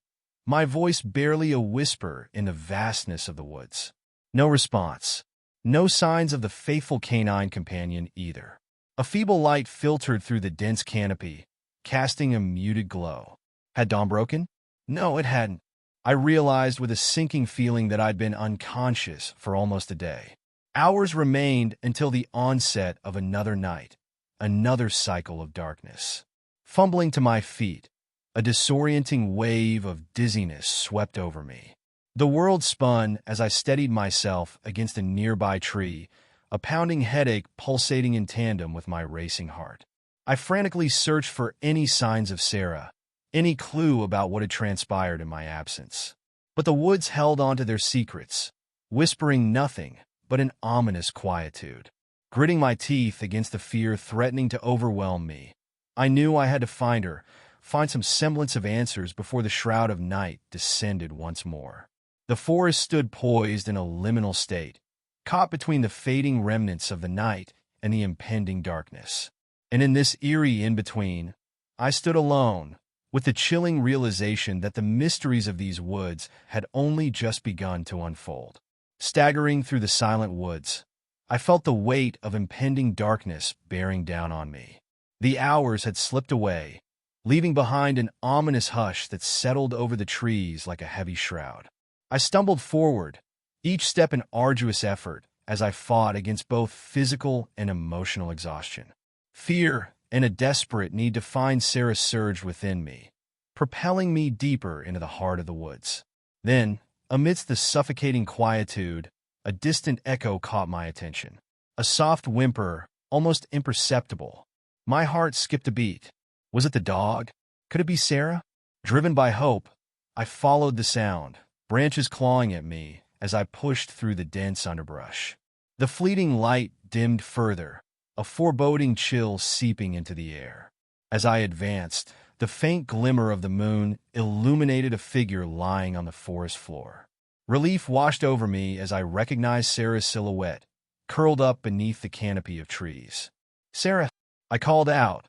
my voice barely a whisper in the vastness of the woods. No response. No signs of the faithful canine companion either. A feeble light filtered through the dense canopy, casting a muted glow. Had dawn broken? No, it hadn't. I realized with a sinking feeling that I'd been unconscious for almost a day. Hours remained until the onset of another night, another cycle of darkness. Fumbling to my feet, a disorienting wave of dizziness swept over me. The world spun as I steadied myself against a nearby tree, a pounding headache pulsating in tandem with my racing heart. I frantically searched for any signs of Sarah, any clue about what had transpired in my absence. But the woods held on to their secrets, whispering nothing but an ominous quietude. Gritting my teeth against the fear threatening to overwhelm me, I knew I had to find her, find some semblance of answers before the shroud of night descended once more. The forest stood poised in a liminal state, caught between the fading remnants of the night and the impending darkness. And in this eerie in-between, I stood alone, with the chilling realization that the mysteries of these woods had only just begun to unfold. Staggering through the silent woods, I felt the weight of impending darkness bearing down on me. The hours had slipped away, leaving behind an ominous hush that settled over the trees like a heavy shroud. I stumbled forward, each step an arduous effort, as I fought against both physical and emotional exhaustion. Fear and a desperate need to find Sarah surged within me, propelling me deeper into the heart of the woods. Then, amidst the suffocating quietude, a distant echo caught my attention. A soft whimper, almost imperceptible. My heart skipped a beat. Was it the dog? Could it be Sarah? Driven by hope, I followed the sound, branches clawing at me as I pushed through the dense underbrush. The fleeting light dimmed further, a foreboding chill seeping into the air. As I advanced, the faint glimmer of the moon illuminated a figure lying on the forest floor. Relief washed over me as I recognized Sarah's silhouette, curled up beneath the canopy of trees. "Sarah," I called out,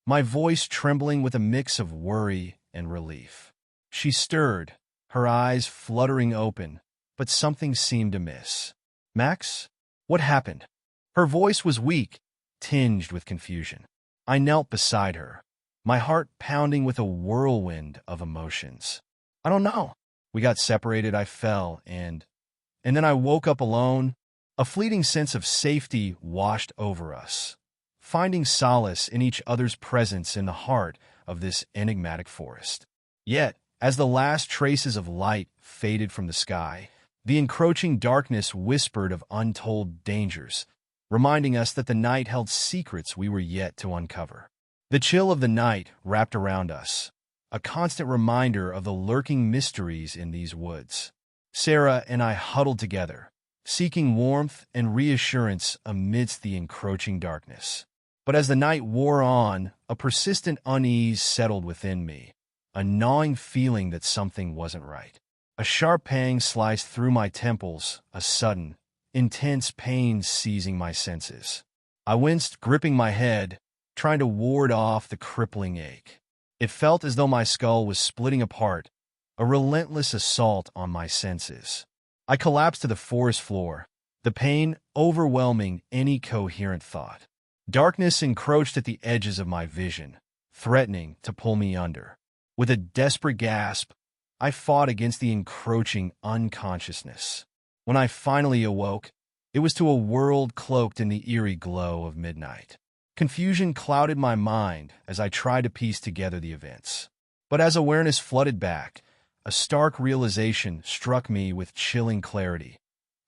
my voice trembling with a mix of worry and relief. She stirred, her eyes fluttering open, but something seemed amiss. "Max? What happened?" Her voice was weak, tinged with confusion. I knelt beside her, my heart pounding with a whirlwind of emotions. "I don't know. We got separated, I fell, and then I woke up alone." A fleeting sense of safety washed over us, finding solace in each other's presence in the heart of this enigmatic forest. Yet, as the last traces of light faded from the sky, the encroaching darkness whispered of untold dangers, reminding us that the night held secrets we were yet to uncover. The chill of the night wrapped around us, a constant reminder of the lurking mysteries in these woods. Sarah and I huddled together, seeking warmth and reassurance amidst the encroaching darkness. But as the night wore on, a persistent unease settled within me, a gnawing feeling that something wasn't right. A sharp pang sliced through my temples, a sudden, intense pain seizing my senses. I winced, gripping my head, trying to ward off the crippling ache. It felt as though my skull was splitting apart, a relentless assault on my senses. I collapsed to the forest floor, the pain overwhelming any coherent thought. Darkness encroached at the edges of my vision, threatening to pull me under. With a desperate gasp, I fought against the encroaching unconsciousness. When I finally awoke, it was to a world cloaked in the eerie glow of midnight. Confusion clouded my mind as I tried to piece together the events. But as awareness flooded back, a stark realization struck me with chilling clarity.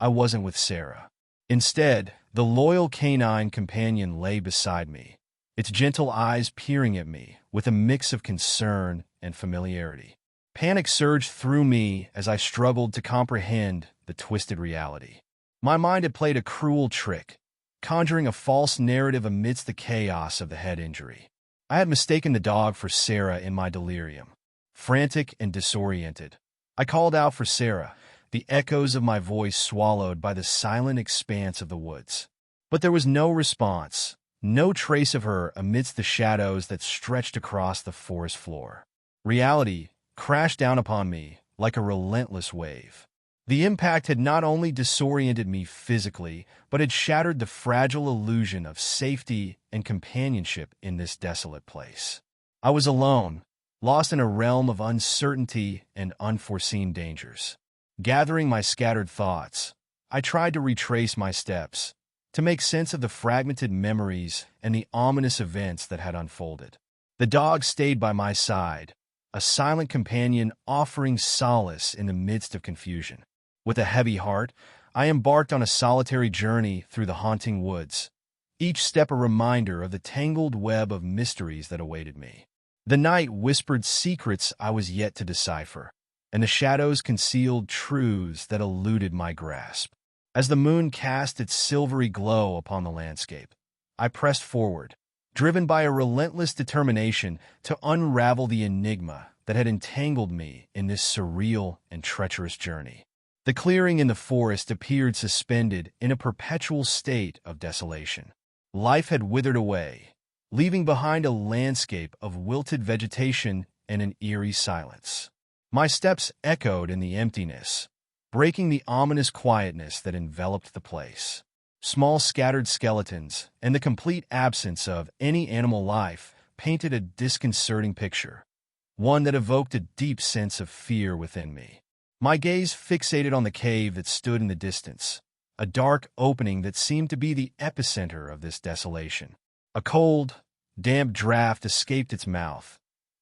I wasn't with Sarah. Instead, the loyal canine companion lay beside me, its gentle eyes peering at me with a mix of concern and familiarity. Panic surged through me as I struggled to comprehend the twisted reality. My mind had played a cruel trick, conjuring a false narrative amidst the chaos of the head injury. I had mistaken the dog for Sarah in my delirium. Frantic and disoriented, I called out for Sarah, the echoes of my voice swallowed by the silent expanse of the woods. But there was no response, no trace of her amidst the shadows that stretched across the forest floor. Reality, crashed down upon me like a relentless wave. The impact had not only disoriented me physically, but had shattered the fragile illusion of safety and companionship in this desolate place. I was alone, lost in a realm of uncertainty and unforeseen dangers. Gathering my scattered thoughts, I tried to retrace my steps, to make sense of the fragmented memories and the ominous events that had unfolded. The dog stayed by my side, a silent companion offering solace in the midst of confusion. With a heavy heart, I embarked on a solitary journey through the haunting woods, each step a reminder of the tangled web of mysteries that awaited me. The night whispered secrets I was yet to decipher, and the shadows concealed truths that eluded my grasp. As the moon cast its silvery glow upon the landscape, I pressed forward, driven by a relentless determination to unravel the enigma that had entangled me in this surreal and treacherous journey. The clearing in the forest appeared suspended in a perpetual state of desolation. Life had withered away, leaving behind a landscape of wilted vegetation and an eerie silence. My steps echoed in the emptiness, breaking the ominous quietness that enveloped the place. Small scattered skeletons and the complete absence of any animal life painted a disconcerting picture, one that evoked a deep sense of fear within me. My gaze fixated on the cave that stood in the distance, a dark opening that seemed to be the epicenter of this desolation. A cold, damp draft escaped its mouth,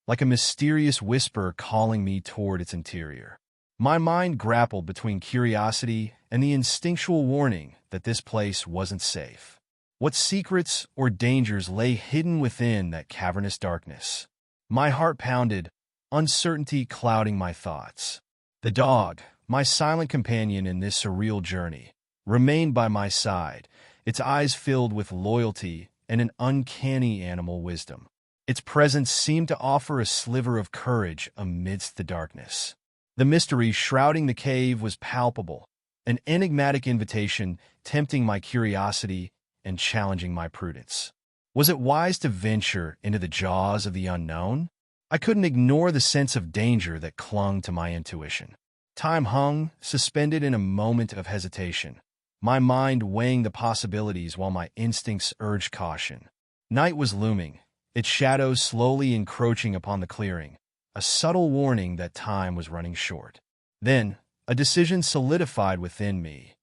like a mysterious whisper calling me toward its interior. My mind grappled between curiosity and the instinctual warning that this place wasn't safe. What secrets or dangers lay hidden within that cavernous darkness? My heart pounded, uncertainty clouding my thoughts. The dog, my silent companion in this surreal journey, remained by my side, its eyes filled with loyalty and an uncanny animal wisdom. Its presence seemed to offer a sliver of courage amidst the darkness. The mystery shrouding the cave was palpable, an enigmatic invitation tempting my curiosity and challenging my prudence. Was it wise to venture into the jaws of the unknown? I couldn't ignore the sense of danger that clung to my intuition. Time hung, suspended in a moment of hesitation, my mind weighing the possibilities while my instincts urged caution. Night was looming, its shadows slowly encroaching upon the clearing, a subtle warning that time was running short. Then, a decision solidified within me,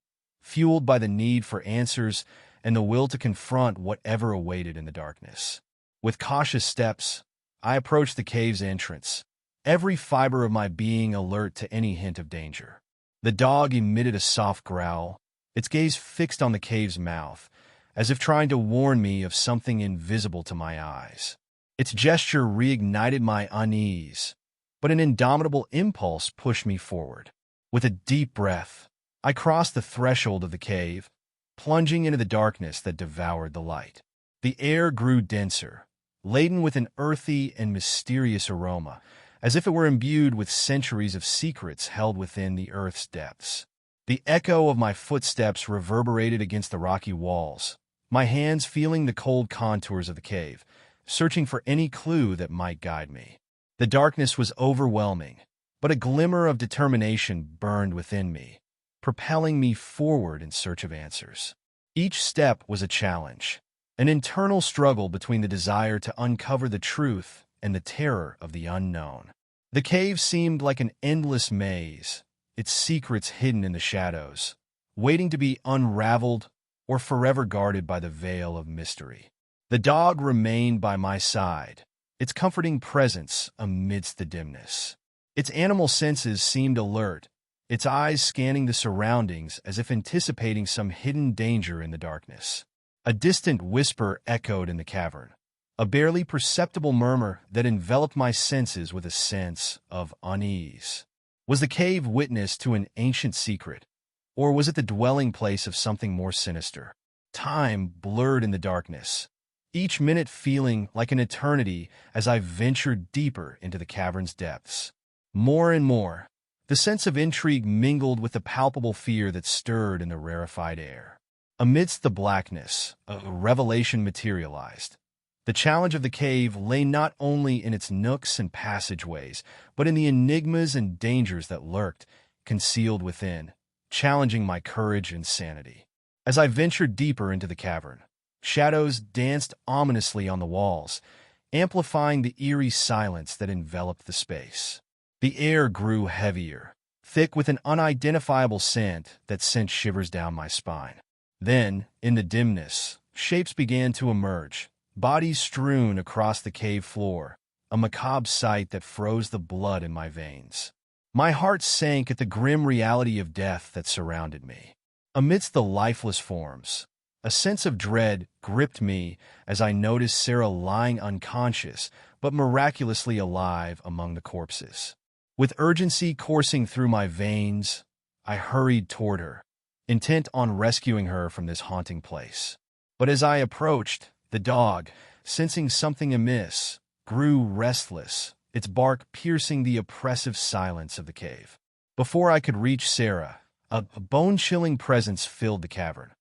fueled by the need for answers and the will to confront whatever awaited in the darkness. With cautious steps, I approached the cave's entrance, every fiber of my being alert to any hint of danger. The dog emitted a soft growl, its gaze fixed on the cave's mouth, as if trying to warn me of something invisible to my eyes. Its gesture reignited my unease, but an indomitable impulse pushed me forward. With a deep breath, I crossed the threshold of the cave, plunging into the darkness that devoured the light. The air grew denser, laden with an earthy and mysterious aroma, as if it were imbued with centuries of secrets held within the earth's depths. The echo of my footsteps reverberated against the rocky walls, my hands feeling the cold contours of the cave, searching for any clue that might guide me. The darkness was overwhelming, but a glimmer of determination burned within me, propelling me forward in search of answers. Each step was a challenge, an internal struggle between the desire to uncover the truth and the terror of the unknown. The cave seemed like an endless maze, its secrets hidden in the shadows, waiting to be unraveled or forever guarded by the veil of mystery. The dog remained by my side, its comforting presence amidst the dimness. Its animal senses seemed alert, its eyes scanning the surroundings as if anticipating some hidden danger in the darkness. A distant whisper echoed in the cavern, a barely perceptible murmur that enveloped my senses with a sense of unease. Was the cave witness to an ancient secret, or was it the dwelling place of something more sinister? Time blurred in the darkness, each minute feeling like an eternity as I ventured deeper into the cavern's depths. More and more, the sense of intrigue mingled with the palpable fear that stirred in the rarefied air. Amidst the blackness, a revelation materialized. The challenge of the cave lay not only in its nooks and passageways, but in the enigmas and dangers that lurked, concealed within, challenging my courage and sanity. As I ventured deeper into the cavern, shadows danced ominously on the walls, amplifying the eerie silence that enveloped the space. The air grew heavier, thick with an unidentifiable scent that sent shivers down my spine. Then, in the dimness, shapes began to emerge, bodies strewn across the cave floor, a macabre sight that froze the blood in my veins. My heart sank at the grim reality of death that surrounded me. Amidst the lifeless forms, a sense of dread gripped me as I noticed Sarah lying unconscious but miraculously alive among the corpses. With urgency coursing through my veins, I hurried toward her, intent on rescuing her from this haunting place. But as I approached, the dog, sensing something amiss, grew restless, its bark piercing the oppressive silence of the cave. Before I could reach Sarah, a bone-chilling presence filled the cavern,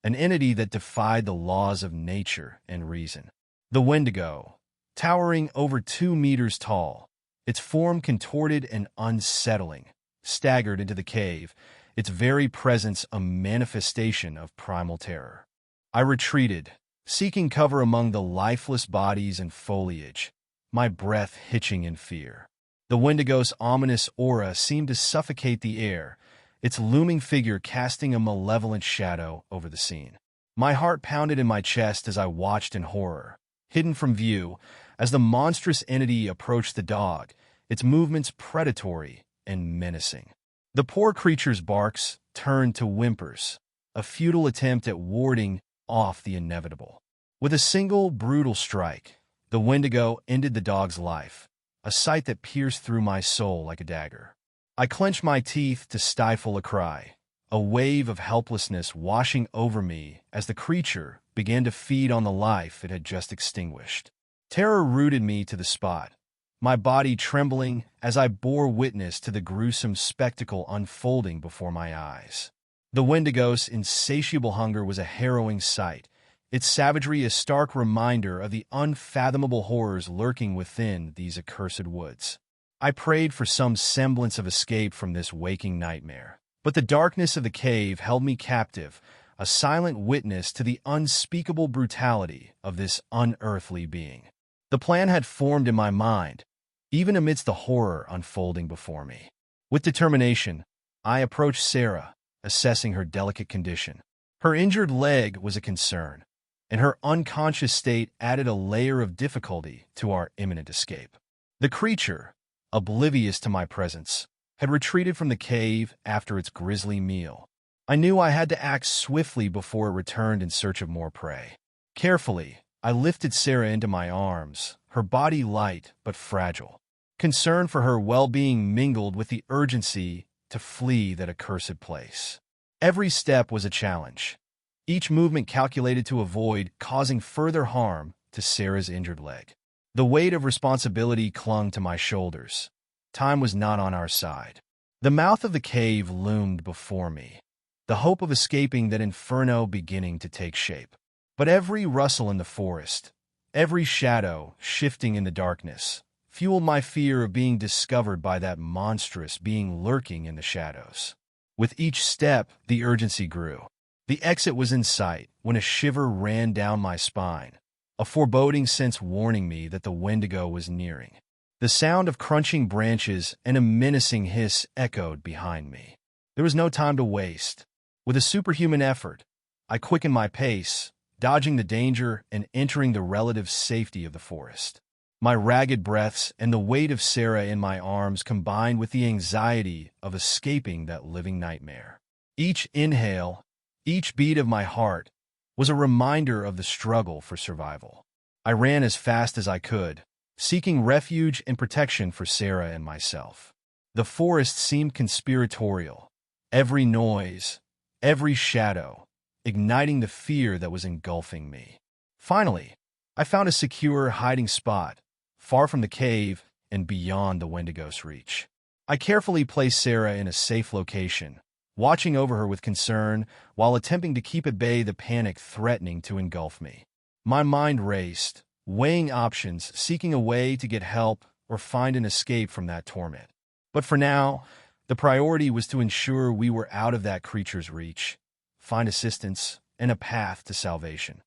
an entity that defied the laws of nature and reason. The Wendigo, towering over 2 meters tall, its form contorted and unsettling, staggered into the cave, its very presence a manifestation of primal terror. I retreated, seeking cover among the lifeless bodies and foliage, my breath hitching in fear. The Wendigo's ominous aura seemed to suffocate the air, its looming figure casting a malevolent shadow over the scene. My heart pounded in my chest as I watched in horror, hidden from view, as the monstrous entity approached the dog, its movements predatory and menacing. The poor creature's barks turned to whimpers, a futile attempt at warding off the inevitable. With a single brutal strike, the Wendigo ended the dog's life, a sight that pierced through my soul like a dagger. I clenched my teeth to stifle a cry, a wave of helplessness washing over me as the creature began to feed on the life it had just extinguished. Terror rooted me to the spot, my body trembling as I bore witness to the gruesome spectacle unfolding before my eyes. The Wendigo's insatiable hunger was a harrowing sight, its savagery a stark reminder of the unfathomable horrors lurking within these accursed woods. I prayed for some semblance of escape from this waking nightmare, but the darkness of the cave held me captive, a silent witness to the unspeakable brutality of this unearthly being. The plan had formed in my mind, even amidst the horror unfolding before me. With determination, I approached Sarah, assessing her delicate condition. Her injured leg was a concern, and her unconscious state added a layer of difficulty to our imminent escape. The creature, oblivious to my presence, had retreated from the cave after its grisly meal. I knew I had to act swiftly before it returned in search of more prey. Carefully, I lifted Sarah into my arms, her body light but fragile. Concern for her well-being mingled with the urgency to flee that accursed place. Every step was a challenge, each movement calculated to avoid causing further harm to Sarah's injured leg. The weight of responsibility clung to my shoulders. Time was not on our side. The mouth of the cave loomed before me, the hope of escaping that inferno beginning to take shape. But every rustle in the forest, every shadow shifting in the darkness, fueled my fear of being discovered by that monstrous being lurking in the shadows. With each step, the urgency grew. The exit was in sight when a shiver ran down my spine, a foreboding sense warning me that the Wendigo was nearing. The sound of crunching branches and a menacing hiss echoed behind me. There was no time to waste. With a superhuman effort, I quickened my pace, dodging the danger and entering the relative safety of the forest. My ragged breaths and the weight of Sarah in my arms combined with the anxiety of escaping that living nightmare. Each inhale, each beat of my heart, was a reminder of the struggle for survival. I ran as fast as I could, seeking refuge and protection for Sarah and myself. The forest seemed conspiratorial, every noise, every shadow, igniting the fear that was engulfing me. Finally, I found a secure hiding spot, far from the cave and beyond the Wendigo's reach. I carefully placed Sarah in a safe location, watching over her with concern while attempting to keep at bay the panic threatening to engulf me. My mind raced, weighing options, seeking a way to get help or find an escape from that torment. But for now, the priority was to ensure we were out of that creature's reach, find assistance, and a path to salvation.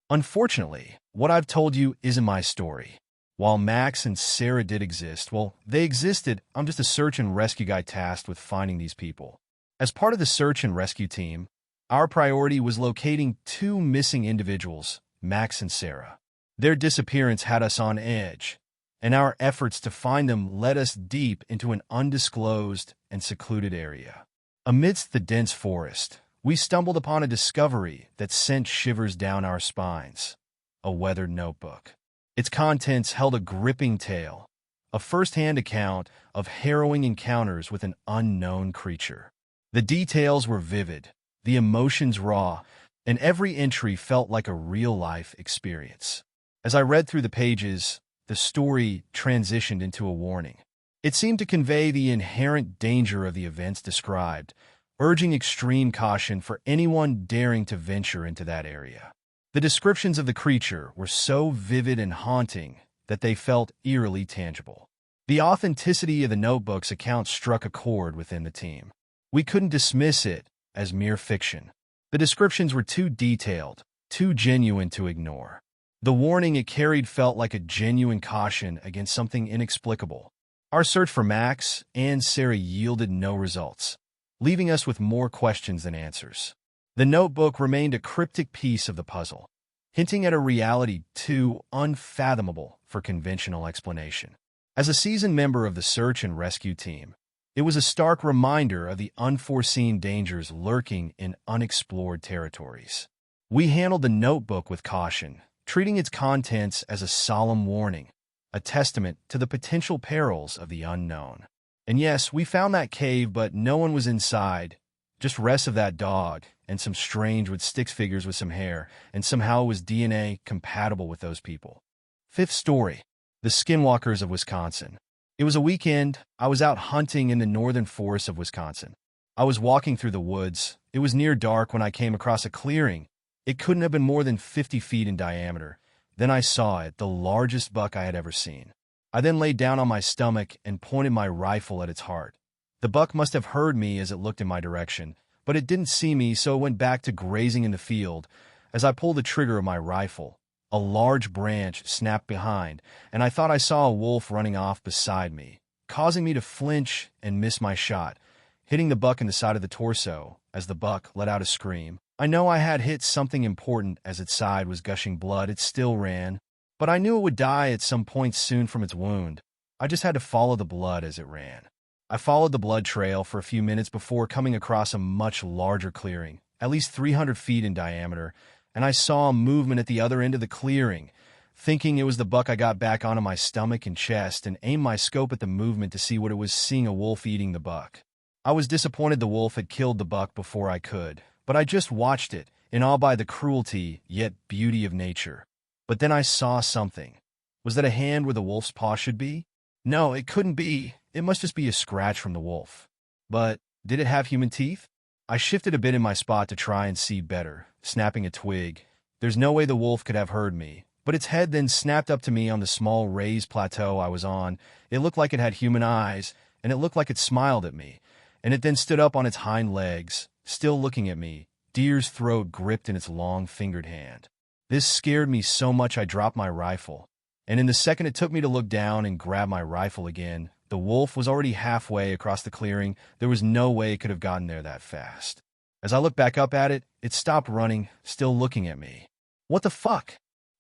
Unfortunately, what I've told you isn't my story. While Max and Sarah did exist, well, they existed. I'm just a search and rescue guy tasked with finding these people. As part of the search and rescue team, our priority was locating two missing individuals, Max and Sarah. Their disappearance had us on edge, and our efforts to find them led us deep into an undisclosed and secluded area. Amidst the dense forest, we stumbled upon a discovery that sent shivers down our spines: a weathered notebook. Its contents held a gripping tale, a first-hand account of harrowing encounters with an unknown creature. The details were vivid, the emotions raw, and every entry felt like a real-life experience. As I read through the pages, the story transitioned into a warning. It seemed to convey the inherent danger of the events described, urging extreme caution for anyone daring to venture into that area. The descriptions of the creature were so vivid and haunting that they felt eerily tangible. The authenticity of the notebook's account struck a chord within the team. We couldn't dismiss it as mere fiction. The descriptions were too detailed, too genuine to ignore. The warning it carried felt like a genuine caution against something inexplicable. Our search for Max and Sarah yielded no results, leaving us with more questions than answers. The notebook remained a cryptic piece of the puzzle, hinting at a reality too unfathomable for conventional explanation. As a seasoned member of the search and rescue team, it was a stark reminder of the unforeseen dangers lurking in unexplored territories. We handled the notebook with caution, treating its contents as a solemn warning, a testament to the potential perils of the unknown. And yes, we found that cave, but no one was inside, just rests of that dog and some strange with sticks figures with some hair, and somehow it was DNA compatible with those people. Fifth story: the Skinwalkers of Wisconsin. It was a weekend. I was out hunting in the northern forests of Wisconsin. I was walking through the woods. It was near dark when I came across a clearing. It couldn't have been more than 50 feet in diameter. Then I saw it, the largest buck I had ever seen. I then laid down on my stomach and pointed my rifle at its heart. The buck must have heard me as it looked in my direction, but it didn't see me, so it went back to grazing in the field. As I pulled the trigger of my rifle, a large branch snapped behind, and I thought I saw a wolf running off beside me, causing me to flinch and miss my shot, hitting the buck in the side of the torso. As the buck let out a scream, I know I had hit something important. As its side was gushing blood, it still ran, but I knew it would die at some point soon from its wound. I just had to follow the blood as it ran. I followed the blood trail for a few minutes before coming across a much larger clearing, at least 300 feet in diameter, and I saw movement at the other end of the clearing. Thinking it was the buck, I got back onto my stomach and chest and aimed my scope at the movement to see what it was, seeing a wolf eating the buck. I was disappointed the wolf had killed the buck before I could, but I just watched it, in awe by the cruelty yet beauty of nature. But then I saw something. Was that a hand where the wolf's paw should be? No, it couldn't be. It must just be a scratch from the wolf. But did it have human teeth? I shifted a bit in my spot to try and see better, snapping a twig. There's no way the wolf could have heard me, but its head then snapped up to me on the small raised plateau I was on. It looked like it had human eyes, and it looked like it smiled at me. And it then stood up on its hind legs, still looking at me, deer's throat gripped in its long-fingered hand. This scared me so much I dropped my rifle, and in the second it took me to look down and grab my rifle again, the wolf was already halfway across the clearing. There was no way it could have gotten there that fast. As I looked back up at it, it stopped running, still looking at me. What the fuck?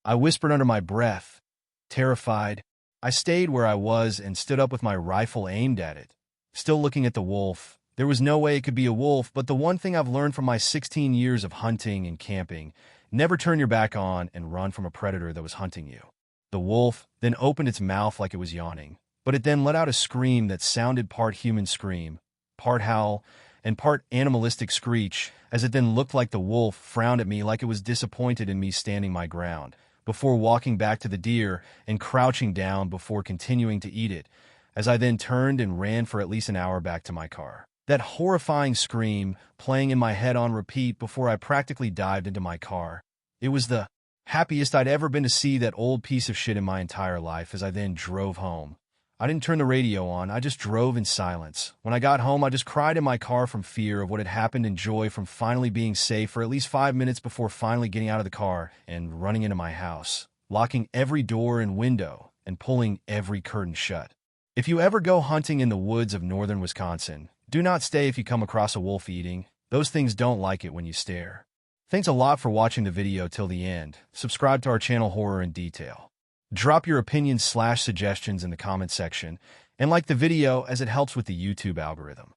I whispered under my breath. Terrified, I stayed where I was and stood up with my rifle aimed at it, still looking at the wolf. There was no way it could be a wolf, but the one thing I've learned from my 16 years of hunting and camping: never turn your back on and run from a predator that was hunting you. The wolf then opened its mouth like it was yawning, but it then let out a scream that sounded part human scream, part howl, and part animalistic screech, as it then looked like the wolf frowned at me like it was disappointed in me standing my ground, before walking back to the deer and crouching down before continuing to eat it, as I then turned and ran for at least an hour back to my car. That horrifying scream playing in my head on repeat before I practically dived into my car. It was the Happiest I'd ever been to see that old piece of shit in my entire life as I then drove home. I didn't turn the radio on, I just drove in silence. When I got home, I just cried in my car from fear of what had happened and joy from finally being safe for at least 5 minutes before finally getting out of the car and running into my house, locking every door and window and pulling every curtain shut. If you ever go hunting in the woods of northern Wisconsin, do not stay if you come across a wolf eating. Those things don't like it when you stare. Thanks a lot for watching the video till the end. Subscribe to our channel Horror in Detail. Drop your opinions/suggestions in the comment section, and like the video as it helps with the YouTube algorithm.